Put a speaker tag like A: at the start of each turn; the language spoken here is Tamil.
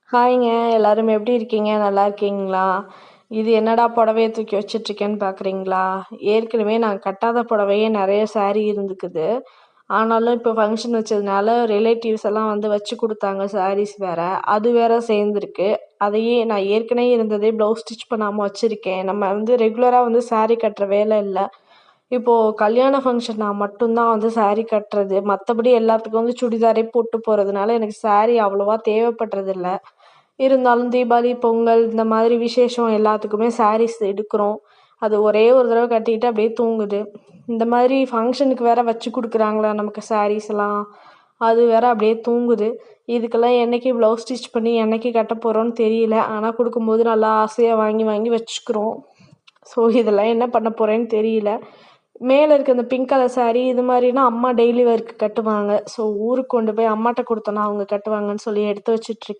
A: ஹாய்ங்க. எல்லாரும் எப்படி இருக்கீங்க? நல்லா இருக்கீங்களா? இது என்னடா புடவைய தூக்கி வச்சுட்ருக்கேன்னு பார்க்குறீங்களா? ஏற்கனவே நான் கட்டாத புடவையே நெறைய சாரீ இருந்துக்குது. ஆனாலும் இப்போ ஃபங்க்ஷன் வச்சதுனால ரிலேட்டிவ்ஸ் எல்லாம் வந்து வச்சு குடுத்தாங்க சாரீஸ் வேற. அது வேற சேர்ந்துருக்கு. அதையே நான் ஏற்கனவே இருந்ததே ப்ளவுஸ் ஸ்டிச் பண்ணாம வச்சிருக்கேன். நம்ம வந்து ரெகுலரா வந்து சாரீ கட்டுற வேலை இல்ல. இப்போ கல்யாண ஃபங்க்ஷன்னா மட்டும் தான் வந்து சாரீ கட்டுறது. மத்தபடி எல்லாத்துக்கும் வந்து சுடிதாரே போட்டு போறதுனால எனக்கு சாரீ அவ்வளவா தேவைப்படுறதில்ல. இருந்தாலும் தீபாவளி, பொங்கல் இந்த மாதிரி விசேஷம் எல்லாத்துக்குமே சாரீஸ் எடுக்கிறோம். அது ஒரே ஒரு தடவ கட்டிட்டு அப்படியே தூங்குது. இந்த மாதிரி ஃபங்க்ஷனுக்கு வேற வச்சு குடுக்குறாங்களா நமக்கு சாரீஸ்லாம். அது வேற அப்படியே தூங்குது. இதுக்கெல்லாம் என்னைக்கு ப்ளவுஸ் ஸ்டிச் பண்ணி என்னைக்கு கட்ட போறோம்னு தெரியல. ஆனா குடுக்கும்போது நல்லா ஆசையா வாங்கி வாங்கி வச்சுக்கிறோம். ஸோ இதெல்லாம் என்ன பண்ண போறேன்னு தெரியல. மேல இருக்க அந்த பிங்க் கலர் சாரீ இது மாதிரினா அம்மா டெய்லி வேர்க்கு கட்டுவாங்க. ஸோ ஊருக்கு கொண்டு போய் அம்மாட்ட குடுத்தோம்னா அவங்க கட்டுவாங்கன்னு சொல்லி எடுத்து வச்சுட்ருக்கேன்.